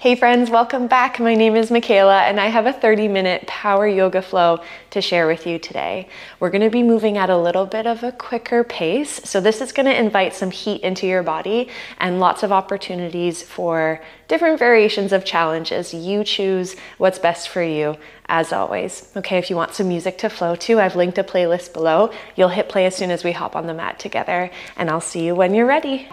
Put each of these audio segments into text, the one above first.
Hey friends, welcome back. My name is Michaela and I have a 30-minute power yoga flow to share with you today. We're going to be moving at a little bit of a quicker pace. So this is going to invite some heat into your body and lots of opportunities for different variations of challenges. You choose what's best for you as always. Okay, if you want some music to flow to, I've linked a playlist below. You'll hit play as soon as we hop on the mat together and I'll see you when you're ready.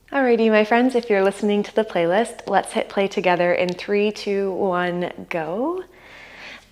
Alrighty, my friends, if you're listening to the playlist, let's hit play together in 3, 2, 1, go.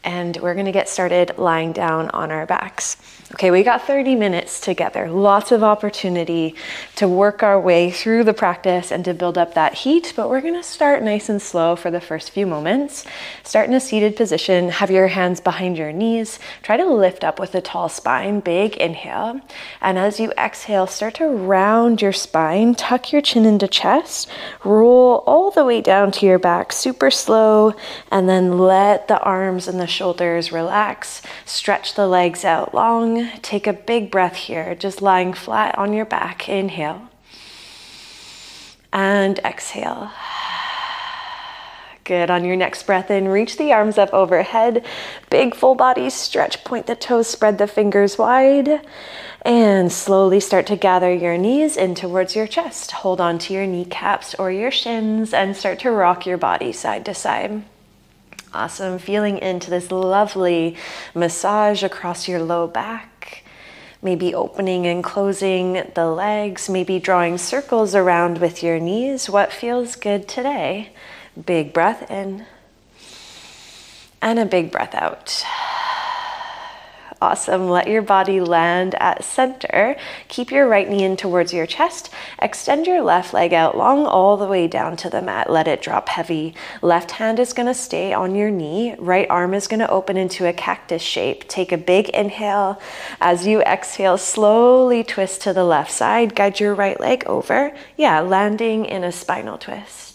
And we're gonna get started lying down on our backs. Okay, we got 30 minutes together, lots of opportunity to work our way through the practice and to build up that heat, but we're gonna start nice and slow for the first few moments. Start in a seated position, have your hands behind your knees, try to lift up with a tall spine, big inhale. And as you exhale, start to round your spine, tuck your chin into chest, roll all the way down to your back, super slow, and then let the arms and the shoulders relax, stretch the legs out long. Take a big breath here, just lying flat on your back. Inhale and exhale. Good. On your next breath in, reach the arms up overhead, big full body stretch, point the toes, spread the fingers wide, and slowly start to gather your knees in towards your chest. Hold on to your kneecaps or your shins and start to rock your body side to side. Awesome. Feeling into this lovely massage across your low back. Maybe opening and closing the legs, maybe drawing circles around with your knees. What feels good today? Big breath in and a big breath out. Awesome. Let your body land at center. Keep your right knee in towards your chest. Extend your left leg out long all the way down to the mat. Let it drop heavy. Left hand is going to stay on your knee. Right arm is going to open into a cactus shape. Take a big inhale. As you exhale, slowly twist to the left side. Guide your right leg over. Yeah, landing in a spinal twist.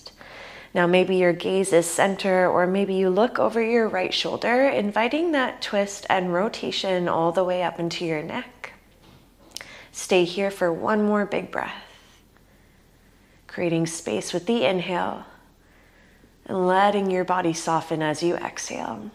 Now maybe your gaze is center, or maybe you look over your right shoulder, inviting that twist and rotation all the way up into your neck. Stay here for one more big breath. Creating space with the inhale and letting your body soften as you exhale.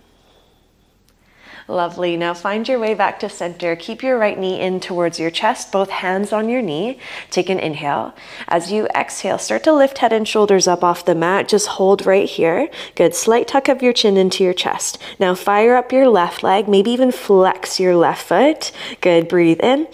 Lovely. Now find your way back to center. Keep your right knee in towards your chest, both hands on your knee. Take an inhale. As you exhale, start to lift head and shoulders up off the mat. Just hold right here. Good. Slight tuck of your chin into your chest. Now fire up your left leg, maybe even flex your left foot. Good. Breathe in.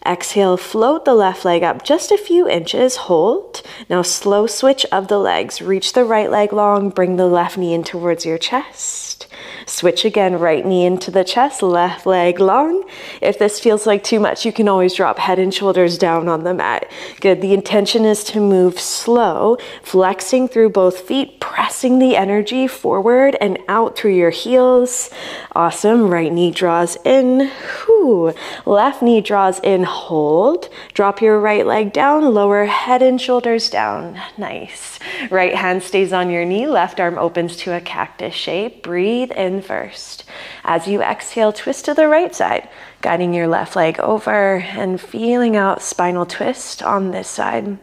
Exhale, float the left leg up just a few inches, hold. Now slow switch of the legs. Reach the right leg long, bring the left knee in towards your chest. Switch again, right knee into the chest, left leg long. If this feels like too much, you can always drop head and shoulders down on the mat. Good, the intention is to move slow, flexing through both feet, pressing the energy forward and out through your heels. Awesome, right knee draws in, whew. Left knee draws in, hold. Drop your right leg down, lower head and shoulders down. Nice. Right hand stays on your knee, left arm opens to a cactus shape. Breathe in first. As you exhale, twist to the right side, guiding your left leg over and feeling out spinal twist on this side.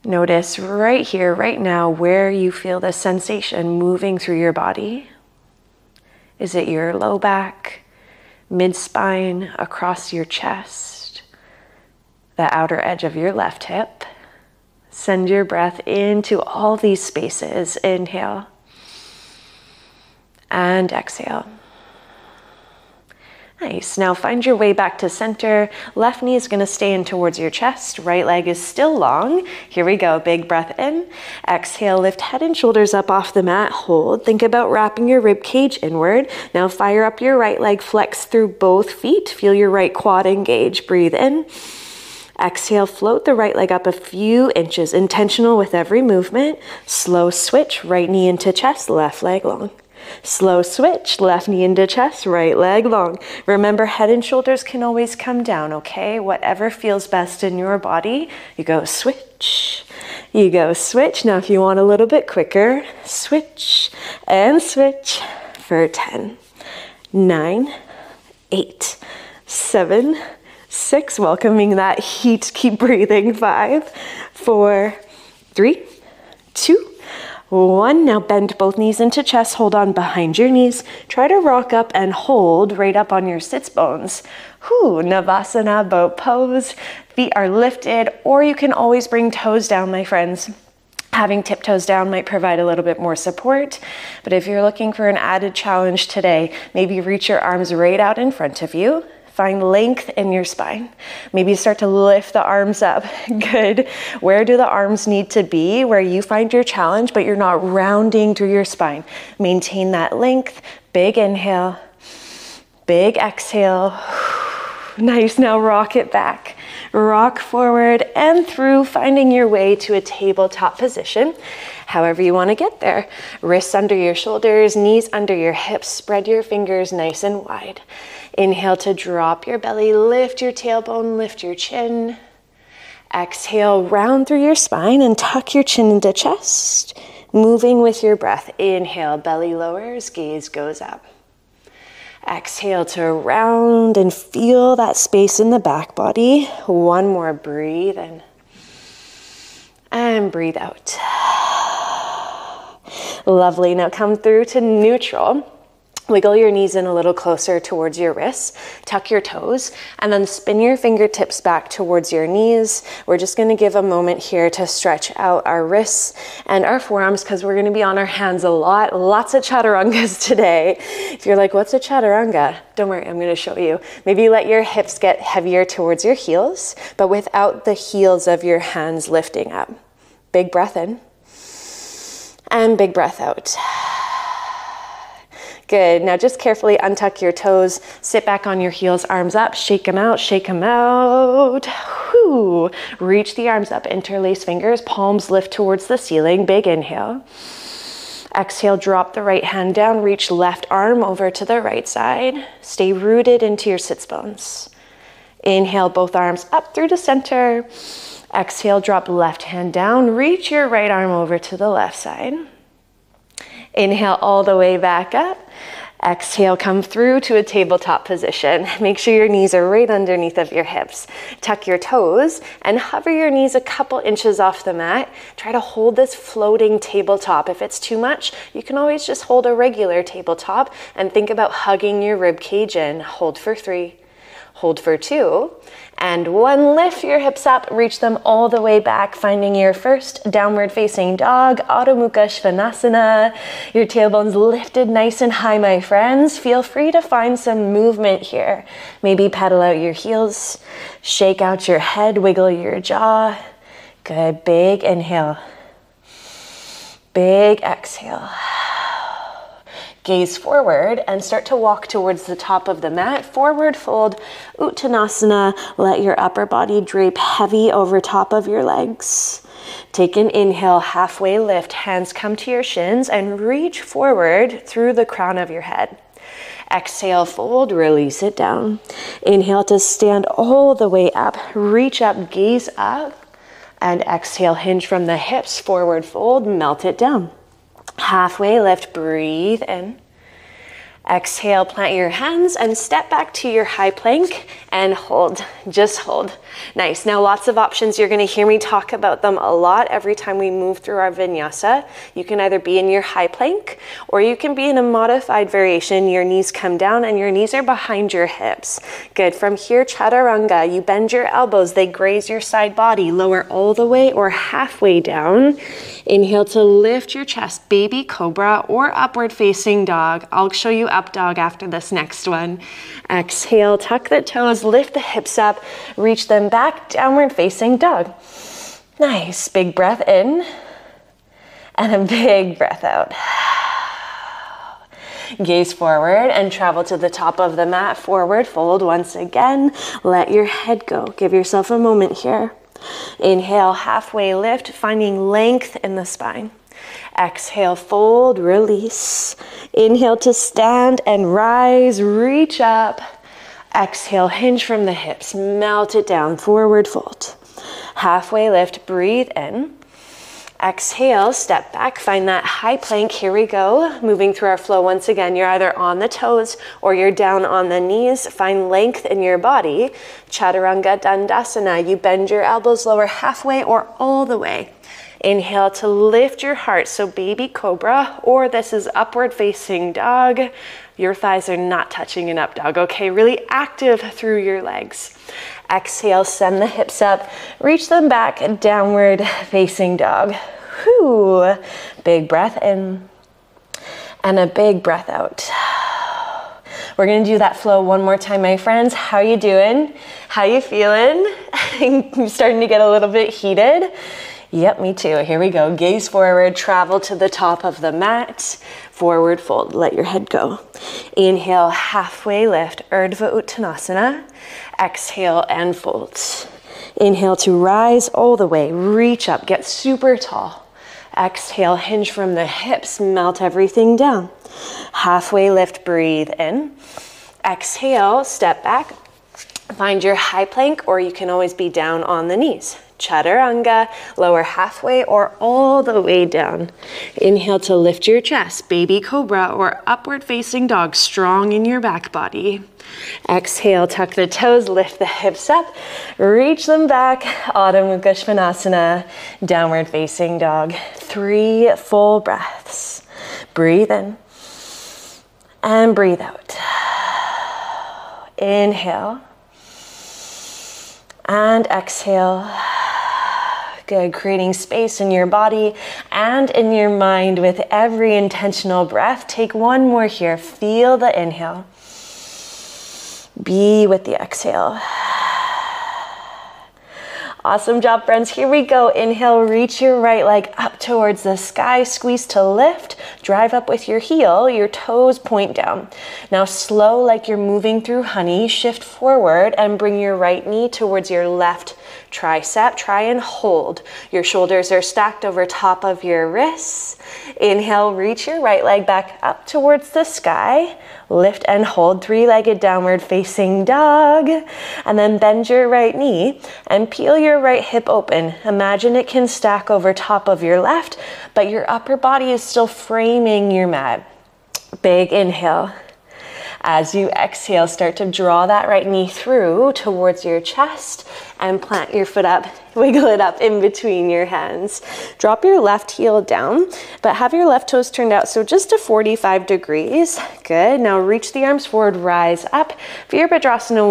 Notice right here, right now, where you feel the sensation moving through your body. Is it your low back, mid-spine, across your chest, the outer edge of your left hip? Send your breath into all these spaces. Inhale and exhale. Nice. Now find your way back to center. Left knee is going to stay in towards your chest. Right leg is still long. Here we go. Big breath in. Exhale, lift head and shoulders up off the mat. Hold. Think about wrapping your rib cage inward. Now fire up your right leg. Flex through both feet. Feel your right quad engage. Breathe in. Exhale, float the right leg up a few inches. Intentional with every movement. Slow switch. Right knee into chest. Left leg long. Slow switch, left knee into chest, right leg long. Remember, head and shoulders can always come down, okay? Whatever feels best in your body, you go switch. You go switch. Now if you want a little bit quicker, switch and switch for 10, 9, 8, 7, 6, welcoming that heat. Keep breathing. 5, 4, 3, 2, 1. Now bend both knees into chest. Hold on behind your knees. Try to rock up and hold right up on your sits bones. Navasana, boat pose. Feet are lifted, or you can always bring toes down, my friends. Having tiptoes down might provide a little bit more support, but if you're looking for an added challenge today, maybe reach your arms right out in front of you. Find length in your spine. Maybe start to lift the arms up. Good. Where do the arms need to be? Where you find your challenge, but you're not rounding through your spine. Maintain that length. Big inhale. Big exhale. Nice. Now rock it back. Rock forward and through, finding your way to a tabletop position. However you want to get there. Wrists under your shoulders, knees under your hips. Spread your fingers nice and wide. Inhale to drop your belly, lift your tailbone, lift your chin. Exhale, round through your spine and tuck your chin into chest. Moving with your breath. Inhale, belly lowers, gaze goes up. Exhale to round and feel that space in the back body. One more, breathe in. And breathe out. Lovely, now come through to neutral. Wiggle your knees in a little closer towards your wrists, tuck your toes, and then spin your fingertips back towards your knees. We're just gonna give a moment here to stretch out our wrists and our forearms because we're gonna be on our hands a lot. Lots of chaturangas today. If you're like, what's a chaturanga? Don't worry, I'm gonna show you. Maybe let your hips get heavier towards your heels, but without the heels of your hands lifting up. Big breath in, and big breath out. Good. Now just carefully untuck your toes, sit back on your heels, arms up, shake them out, shake them out. Whew. Reach the arms up, interlace fingers, palms lift towards the ceiling. Big inhale. Exhale, drop the right hand down, reach left arm over to the right side. Stay rooted into your sits bones. Inhale, both arms up through the center. Exhale, drop left hand down, reach your right arm over to the left side. Inhale all the way back up. Exhale, come through to a tabletop position. Make sure your knees are right underneath of your hips. Tuck your toes and hover your knees a couple inches off the mat. Try to hold this floating tabletop. If it's too much, you can always just hold a regular tabletop and think about hugging your rib cage in. Hold for 3, hold for 2, and 1. Lift your hips up, reach them all the way back, finding your first downward facing dog, Adho Mukha Svanasana. Your tailbone's lifted nice and high, my friends. Feel free to find some movement here. Maybe pedal out your heels, shake out your head, wiggle your jaw. Good, big inhale, big exhale. Gaze forward and start to walk towards the top of the mat. Forward fold, Uttanasana. Let your upper body drape heavy over top of your legs. Take an inhale, halfway lift. Hands come to your shins and reach forward through the crown of your head. Exhale, fold, release it down. Inhale to stand all the way up. Reach up, gaze up. And exhale, hinge from the hips. Forward fold, melt it down. Halfway lift, breathe in. Exhale, plant your hands and step back to your high plank and hold, just hold. Nice. Now lots of options. You're going to hear me talk about them a lot every time we move through our vinyasa. You can either be in your high plank or you can be in a modified variation. Your knees come down and your knees are behind your hips. Good. From here, chaturanga, you bend your elbows, they graze your side body, lower all the way or halfway down. Inhale to lift your chest, baby cobra or upward facing dog. I'll show you up dog after this next one. Exhale, tuck the toes, lift the hips up, reach them back, downward facing dog. Nice, big breath in and a big breath out. Gaze forward and travel to the top of the mat, forward fold once again. Let your head go, give yourself a moment here. Inhale, halfway lift, finding length in the spine. Exhale, fold, release. Inhale to stand and rise, reach up. Exhale, hinge from the hips, melt it down, forward fold. Halfway lift, breathe in. Exhale, step back, find that high plank. Here we go. Moving through our flow once again. You're either on the toes or you're down on the knees. Find length in your body. Chaturanga Dandasana. You bend your elbows lower halfway or all the way. Inhale to lift your heart. So baby cobra, or this is upward facing dog. Your thighs are not touching in up dog. Okay, really active through your legs. Exhale, send the hips up, reach them back, downward facing dog. Whew. Big breath in and a big breath out. We're gonna do that flow one more time, my friends. How you doing? How you feeling? I'm starting to get a little bit heated. Yep, me too. Here we go. Gaze forward, travel to the top of the mat. Forward fold, let your head go. Inhale, halfway lift, Urdhva Uttanasana. Exhale and fold. Inhale to rise all the way, reach up, get super tall. Exhale, hinge from the hips, melt everything down. Halfway lift, breathe in. Exhale, step back. Find your high plank, or you can always be down on the knees. Chaturanga, lower halfway or all the way down. Inhale to lift your chest, baby cobra or upward facing dog, strong in your back body. Exhale, tuck the toes, lift the hips up, reach them back, Adho Mukha Svanasana, downward facing dog. 3 full breaths. Breathe in and breathe out. Inhale and exhale. Good, creating space in your body and in your mind with every intentional breath. Take one more here. Feel the inhale. Be with the exhale. Awesome job, friends. Here we go. Inhale, reach your right leg up towards the sky. Squeeze to lift. Drive up with your heel. Your toes point down. Now slow like you're moving through honey. Shift forward and bring your right knee towards your left tricep. Try and hold. Your shoulders are stacked over top of your wrists. Inhale, reach your right leg back up towards the sky. Lift and hold, 3-legged downward facing dog. And then bend your right knee and peel your right hip open. Imagine it can stack over top of your left, but your upper body is still framing your mat. Big inhale. As you exhale, start to draw that right knee through towards your chest and plant your foot up. Wiggle it up in between your hands. Drop your left heel down, but have your left toes turned out, so just to 45 degrees. Good. Now reach the arms forward, rise up. Virabhadrasana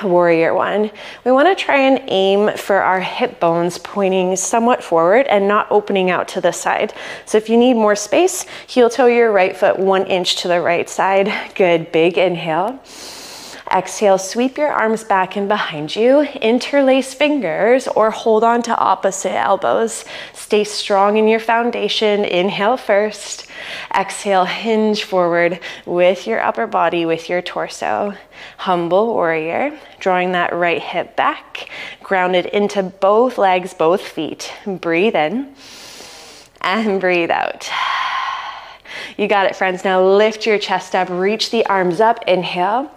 1, Warrior 1. We want to try and aim for our hip bones pointing somewhat forward and not opening out to the side. So if you need more space, heel toe your right foot 1 inch to the right side. Good. Big inhale. Exhale, sweep your arms back and behind you. Interlace fingers or hold on to opposite elbows. Stay strong in your foundation. Inhale first. Exhale, hinge forward with your upper body, with your torso. Humble warrior, drawing that right hip back, grounded into both legs, both feet. Breathe in and breathe out. You got it, friends. Now lift your chest up, reach the arms up. Inhale.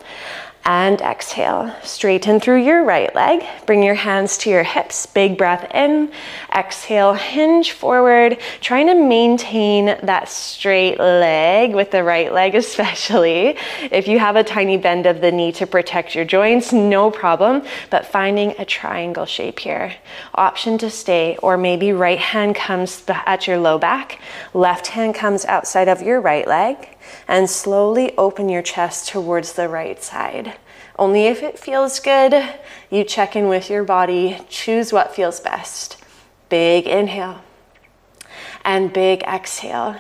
And exhale, straighten through your right leg. Bring your hands to your hips, big breath in. Exhale, hinge forward, trying to maintain that straight leg with the right leg especially. If you have a tiny bend of the knee to protect your joints, no problem, but finding a triangle shape here. Option to stay, or maybe right hand comes at your low back, left hand comes outside of your right leg, and slowly open your chest towards the right side. Only if it feels good, you check in with your body, choose what feels best. Big inhale and big exhale.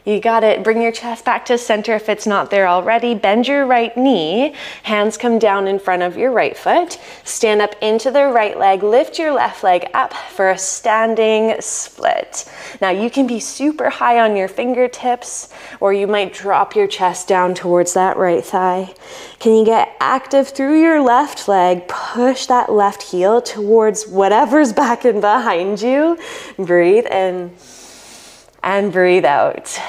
You got it. Bring your chest back to center if it's not there already. Bend your right knee. Hands come down in front of your right foot. Stand up into the right leg. Lift your left leg up for a standing split. Now you can be super high on your fingertips, or you might drop your chest down towards that right thigh. Can you get active through your left leg? Push that left heel towards whatever's back and behind you. Breathe in and breathe out.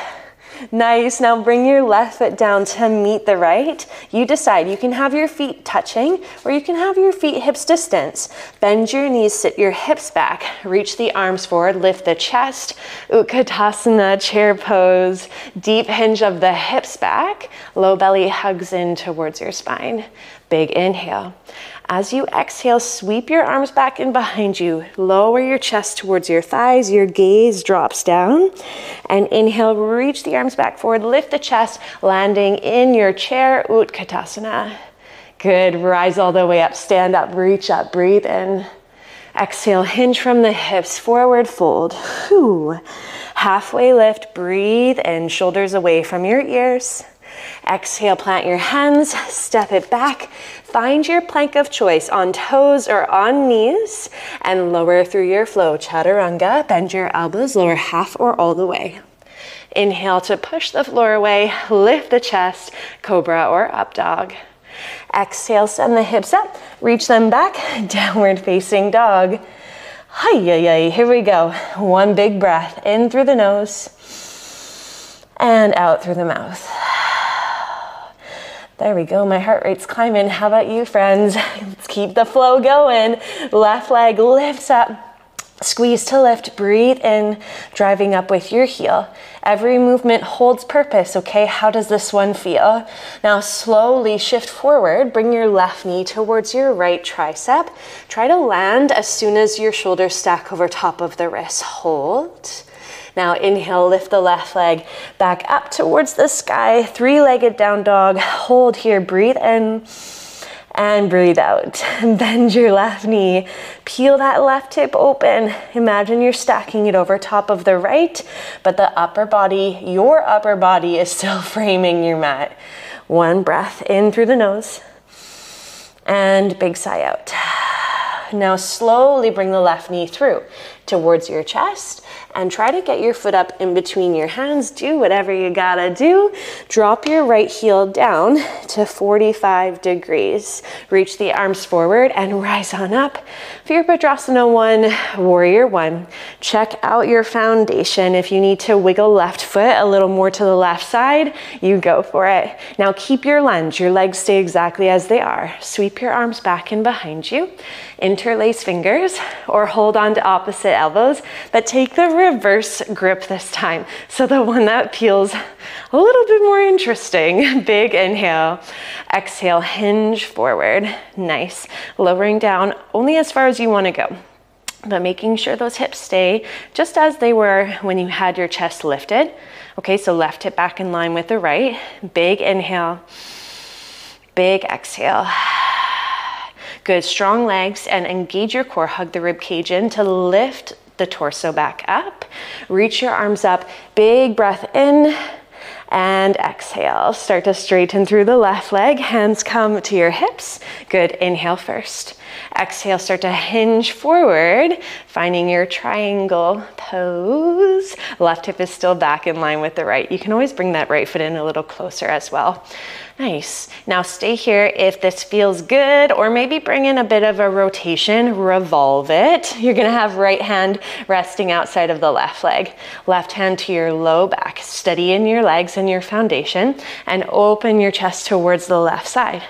Nice. Now bring your left foot down to meet the right. You decide. You can have your feet touching or you can have your feet hips distance. Bend your knees, sit your hips back. Reach the arms forward, lift the chest. Utkatasana, chair pose. Deep hinge of the hips back. Low belly hugs in towards your spine. Big inhale. As you exhale, sweep your arms back and behind you. Lower your chest towards your thighs. Your gaze drops down. And inhale, reach the arms back forward. Lift the chest, landing in your chair, Utkatasana. Good. Rise all the way up. Stand up, reach up, breathe in. Exhale, hinge from the hips, forward fold. Whew. Halfway lift, breathe in, shoulders away from your ears. Exhale, plant your hands, step it back. Find your plank of choice on toes or on knees and lower through your flow. Chaturanga, bend your elbows, lower half or all the way. Inhale to push the floor away, lift the chest, cobra or up dog. Exhale, send the hips up, reach them back, downward facing dog. Hi-yi-yi, here we go. One big breath, in through the nose and out through the mouth. There we go, my heart rate's climbing. How about you, friends? Let's keep the flow going. Left leg lifts up, squeeze to lift, breathe in, driving up with your heel. Every movement holds purpose, okay? How does this one feel? Now slowly shift forward, bring your left knee towards your right tricep. Try to land as soon as your shoulders stack over top of the wrist. Hold. Now inhale, lift the left leg back up towards the sky, three-legged down dog. Hold here, breathe in and breathe out. Bend your left knee, peel that left hip open. Imagine you're stacking it over top of the right, but the upper body, your upper body is still framing your mat. One breath in through the nose and big sigh out. Now slowly bring the left knee through towards your chest and try to get your foot up in between your hands. Do whatever you gotta do. Drop your right heel down to 45 degrees. Reach the arms forward and rise on up. Virabhadrasana 1, Warrior 1. Check out your foundation. If you need to wiggle left foot a little more to the left side, you go for it. Now keep your lunge. Your legs stay exactly as they are. Sweep your arms back and behind you. Interlace fingers or hold on to opposite elbows, but take the reverse grip this time. So the one that feels a little bit more interesting. Big inhale. Exhale, hinge forward. Nice. Lowering down only as far as you want to go, but making sure those hips stay just as they were when you had your chest lifted. Okay, so left hip back in line with the right. Big inhale. Big exhale. Good, strong legs and engage your core. Hug the rib cage in to lift the torso back up. Reach your arms up. Big breath in and exhale. Start to straighten through the left leg. Hands come to your hips. Good, inhale first. Exhale, start to hinge forward, finding your triangle pose. Left hip is still back in line with the right. You can always bring that right foot in a little closer as well. Nice. Now stay here if this feels good, or maybe bring in a bit of a rotation, revolve it. You're gonna have right hand resting outside of the left leg. Left hand to your low back. Steady in your legs and your foundation and open your chest towards the left side.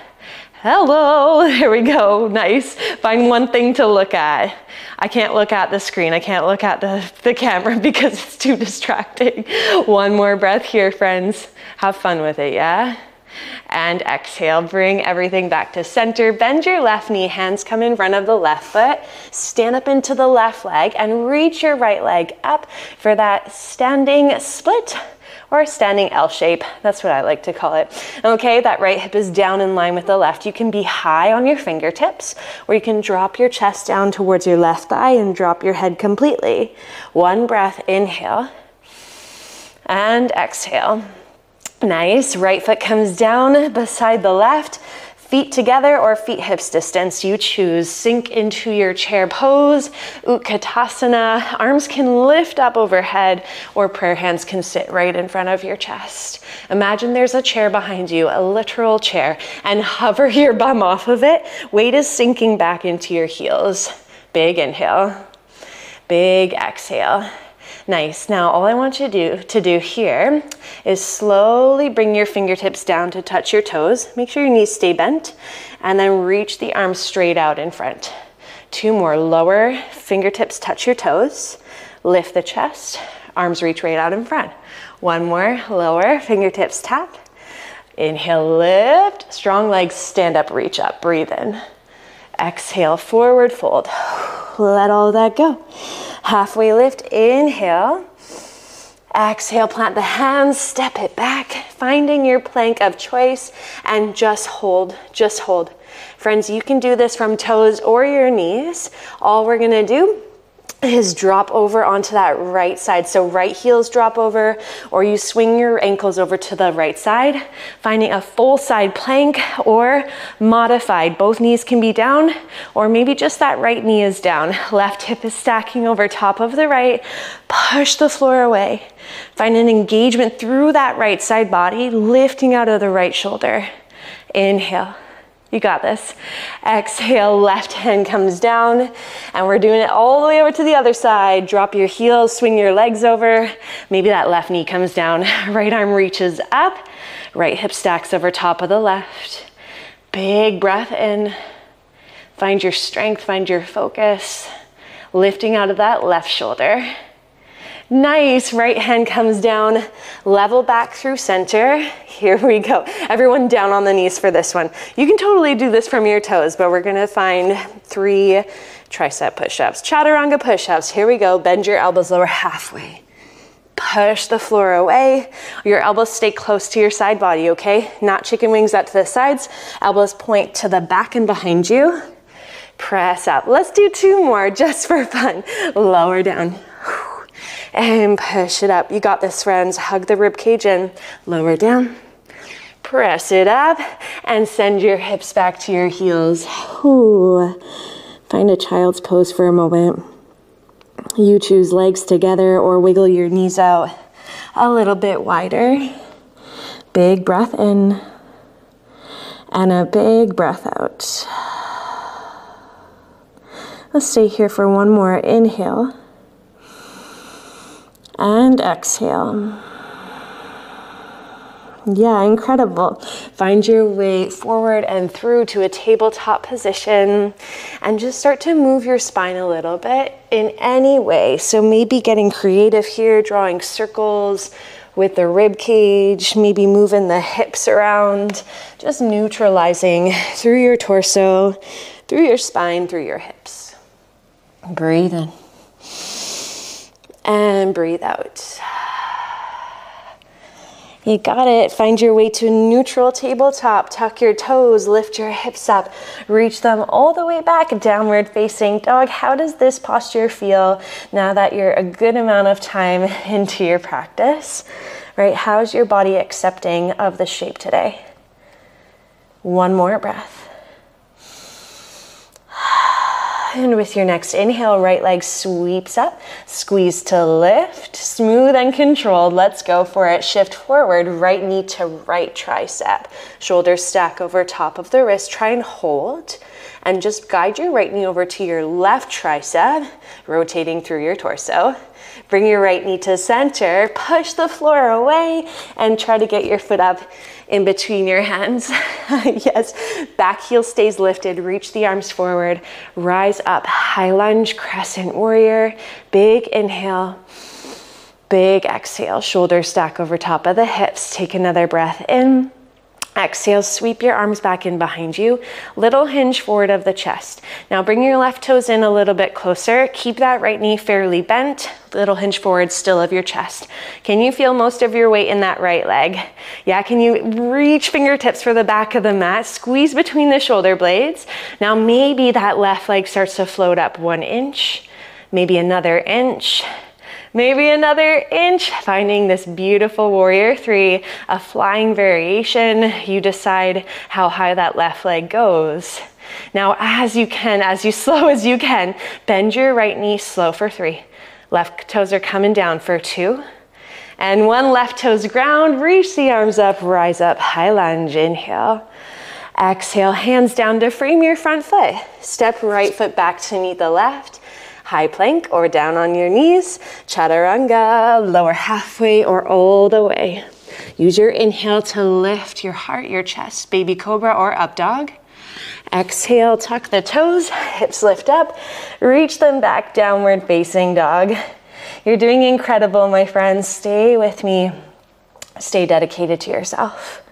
Hello, here we go, nice. Find one thing to look at. I can't look at the screen, I can't look at the camera because it's too distracting. One more breath here, friends. Have fun with it, yeah? And exhale, bring everything back to center. Bend your left knee, hands come in front of the left foot. Stand up into the left leg and reach your right leg up for that standing split or standing L shape. That's what I like to call it. Okay, that right hip is down in line with the left. You can be high on your fingertips, or you can drop your chest down towards your left thigh and drop your head completely. One breath, inhale and exhale. Nice, right foot comes down beside the left. Feet together or feet hips distance, you choose. Sink into your chair pose, Utkatasana. Arms can lift up overhead or prayer hands can sit right in front of your chest. Imagine there's a chair behind you, a literal chair, and hover your bum off of it. Weight is sinking back into your heels. Big inhale, big exhale. Nice. Now all I want you to do here is slowly bring your fingertips down to touch your toes. Make sure your knees stay bent, and then reach the arms straight out in front. 2 more. Lower, fingertips touch your toes. Lift the chest, arms reach right out in front. 1 more. Lower, fingertips tap. Inhale, lift. Strong legs, stand up, reach up. Breathe in. Exhale, forward fold. Let all that go. Halfway lift, inhale. Exhale, plant the hands, step it back, finding your plank of choice, and just hold, just hold. Friends, you can do this from toes or your knees. All we're gonna do is drop over onto that right side. So right heels drop over, or you swing your ankles over to the right side, finding a full side plank or modified. Both knees can be down, or maybe just that right knee is down. Left hip is stacking over top of the right. Push the floor away. Find an engagement through that right side body, lifting out of the right shoulder. Inhale. You got this. Exhale, left hand comes down, and we're doing it all the way over to the other side. Drop your heels, swing your legs over. Maybe that left knee comes down. Right arm reaches up. Right hip stacks over top of the left. Big breath in. Find your strength, find your focus. Lifting out of that left shoulder. Nice, right hand comes down, level back through center. Here we go. Everyone down on the knees for this one. You can totally do this from your toes, but we're gonna find 3 tricep push-ups. Chaturanga push-ups, here we go. Bend your elbows lower halfway. Push the floor away. Your elbows stay close to your side body, okay? Not chicken wings out to the sides. Elbows point to the back and behind you. Press up. Let's do 2 more just for fun. Lower down. And push it up. You got this, friends. Hug the rib cage in. Lower down. Press it up and send your hips back to your heels. Ooh. Find a child's pose for a moment. You choose legs together or wiggle your knees out a little bit wider. Big breath in and a big breath out. Let's stay here for 1 more. Inhale. And exhale. Yeah, incredible. Find your way forward and through to a tabletop position, and just start to move your spine a little bit in any way. So maybe getting creative here, drawing circles with the rib cage, maybe moving the hips around, just neutralizing through your torso, through your spine, through your hips. Breathe in. And breathe out. You got it. Find your way to a neutral tabletop. Tuck your toes, lift your hips up, reach them all the way back, downward facing dog. How does this posture feel now that you're a good amount of time into your practice, right? How's your body accepting of the shape today? 1 more breath. And with your next inhale, right leg sweeps up, squeeze to lift, smooth and controlled. Let's go for it. Shift forward, right knee to right tricep. Shoulders stack over top of the wrist. Try and hold, and just guide your right knee over to your left tricep, rotating through your torso. Bring your right knee to center, push the floor away, and try to get your foot up in between your hands. Yes, back heel stays lifted, reach the arms forward, rise up, high lunge, crescent warrior, big inhale, big exhale, shoulders stack over top of the hips. Take another breath in. Exhale, sweep your arms back in behind you. Little hinge forward of the chest. Now bring your left toes in a little bit closer. Keep that right knee fairly bent. Little hinge forward still of your chest. Can you feel most of your weight in that right leg? Yeah, can you reach fingertips for the back of the mat? Squeeze between the shoulder blades. Now maybe that left leg starts to float up 1 inch, maybe another inch. Maybe another inch, finding this beautiful warrior 3, a flying variation. You decide how high that left leg goes. Now, as slow as you can, bend your right knee slow for 3. Left toes are coming down for 2. And 1 left toes ground, reach the arms up, rise up, high lunge, inhale. Exhale, hands down to frame your front foot. Step right foot back to meet the left. High plank or down on your knees. Chaturanga, lower halfway or all the way. Use your inhale to lift your heart, your chest, baby cobra or up dog. Exhale, tuck the toes, hips lift up, reach them back, downward facing dog. You're doing incredible, my friends. Stay with me. Stay dedicated to yourself.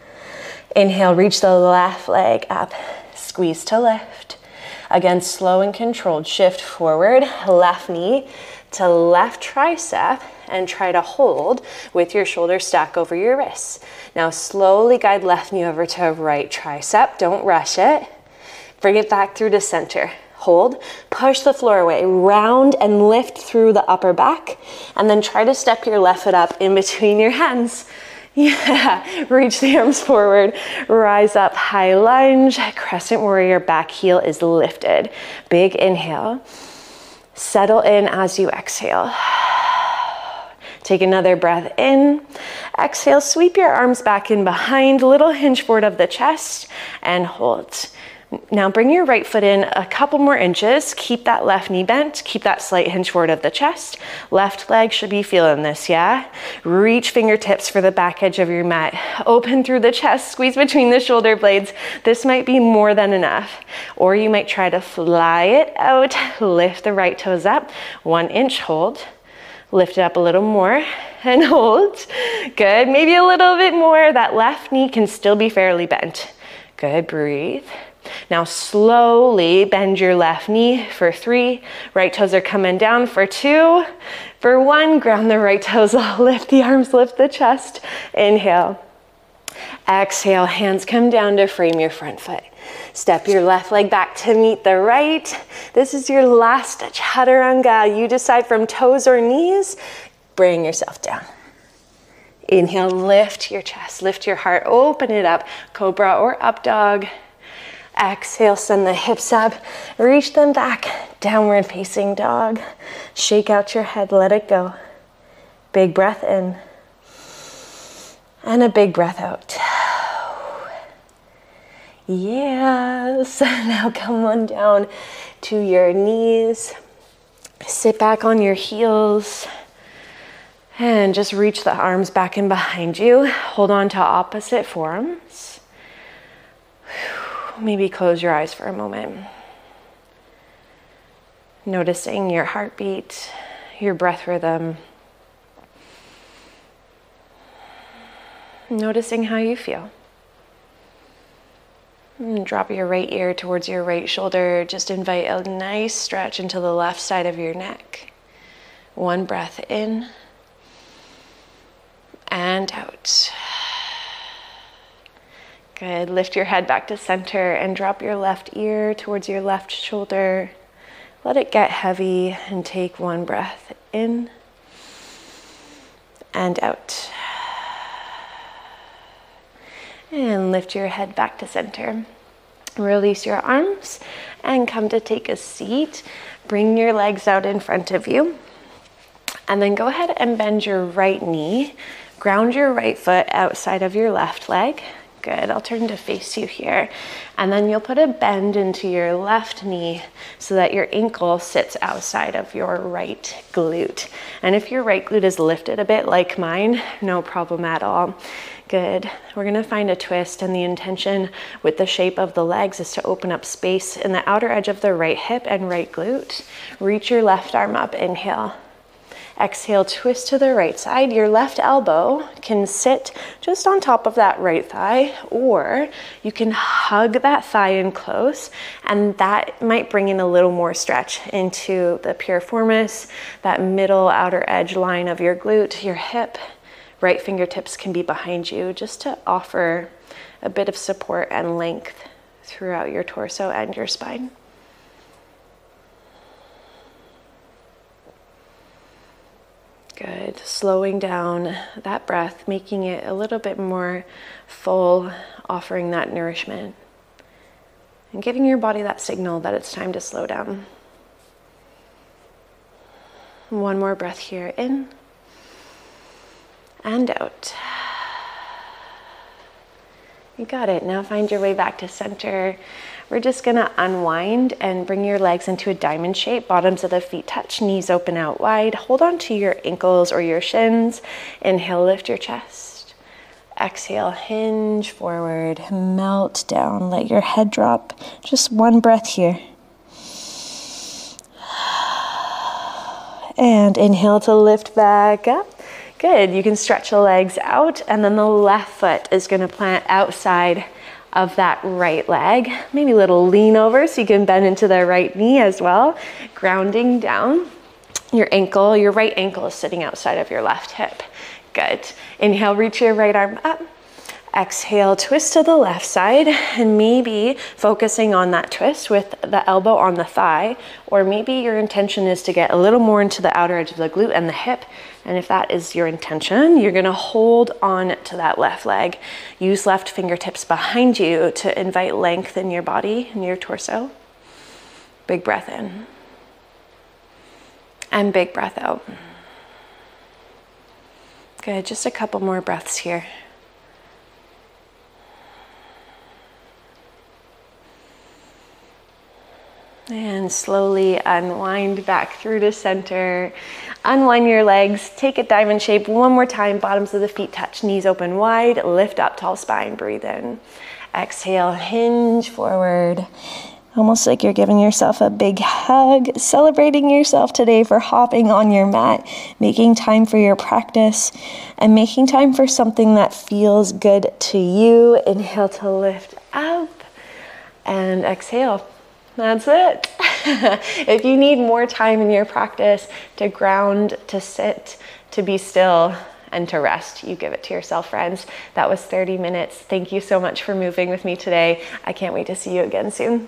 Inhale, reach the left leg up, squeeze to lift. Again, slow and controlled, shift forward, left knee to left tricep, and try to hold with your shoulders stacked over your wrists. Now slowly guide left knee over to right tricep, don't rush it. Bring it back through to center. Hold, push the floor away, round and lift through the upper back, and then try to step your left foot up in between your hands. Yeah, reach the arms forward, rise up, high lunge, crescent warrior, back heel is lifted. Big inhale, settle in as you exhale. Take another breath in, exhale, sweep your arms back in behind, little hinge forward of the chest, and hold. Now bring your right foot in a couple more inches, keep that left knee bent, keep that slight hinge forward of the chest. Left leg should be feeling this, yeah? Reach fingertips for the back edge of your mat. Open through the chest, squeeze between the shoulder blades. This might be more than enough. Or you might try to fly it out, lift the right toes up, 1 inch hold. Lift it up a little more and hold. Good, maybe a little bit more. That left knee can still be fairly bent. Good, breathe. Now slowly bend your left knee for 3. Right toes are coming down for 2. For 1, ground the right toes, lift the arms, lift the chest. Inhale. Exhale, hands come down to frame your front foot. Step your left leg back to meet the right. This is your last chaturanga. You decide from toes or knees, bring yourself down. Inhale, lift your chest, lift your heart, open it up, cobra or up dog. Exhale, send the hips up, reach them back, downward facing dog. Shake out your head, let it go. Big breath in, and a big breath out. Yes, now come on down to your knees. Sit back on your heels and just reach the arms back in behind you. Hold on to opposite forearms. Maybe close your eyes for a moment. Noticing your heartbeat, your breath rhythm. Noticing how you feel. And drop your right ear towards your right shoulder. Just invite a nice stretch into the left side of your neck. 1 breath in and out. Good. Lift your head back to center and drop your left ear towards your left shoulder. Let it get heavy and take 1 breath in and out. And lift your head back to center. Release your arms and come to take a seat. Bring your legs out in front of you. And then go ahead and bend your right knee. Ground your right foot outside of your left leg. Good, I'll turn to face you here. And then you'll put a bend into your left knee so that your ankle sits outside of your right glute. And if your right glute is lifted a bit like mine, no problem at all. Good, we're gonna find a twist, and the intention with the shape of the legs is to open up space in the outer edge of the right hip and right glute. Reach your left arm up, inhale. Exhale, twist to the right side. Your left elbow can sit just on top of that right thigh, or you can hug that thigh in close, and that might bring in a little more stretch into the piriformis, that middle outer edge line of your glute, your hip. Right fingertips can be behind you just to offer a bit of support and length throughout your torso and your spine. Good, slowing down that breath, making it a little bit more full, offering that nourishment, and giving your body that signal that it's time to slow down. 1 more breath here, in and out. You got it. Now find your way back to center. we're just gonna unwind and bring your legs into a diamond shape. Bottoms of the feet touch, knees open out wide. Hold on to your ankles or your shins. Inhale, lift your chest. Exhale, hinge forward, melt down, let your head drop. Just one breath here. And inhale to lift back up. Good, you can stretch the legs out, and then the left foot is gonna plant outside of that right leg. Maybe a little lean over so you can bend into the right knee as well. Grounding down. Your ankle, your right ankle is sitting outside of your left hip. Good. Inhale, reach your right arm up. Exhale, twist to the left side, and maybe focusing on that twist with the elbow on the thigh, or maybe your intention is to get a little more into the outer edge of the glute and the hip. And if that is your intention, you're gonna hold on to that left leg. Use left fingertips behind you to invite length in your body and your torso. Big breath in. And big breath out. Good, just a couple more breaths here. And slowly unwind back through to center. Unwind your legs, take a diamond shape one more time. Bottoms of the feet touch, knees open wide. Lift up, tall spine, breathe in. Exhale, hinge forward. Almost like you're giving yourself a big hug, celebrating yourself today for hopping on your mat, making time for your practice, and making time for something that feels good to you. Inhale to lift up, and exhale. That's it. If you need more time in your practice to ground, to sit, to be still, and to rest, you give it to yourself, friends. That was 30 minutes. Thank you so much for moving with me today. I can't wait to see you again soon.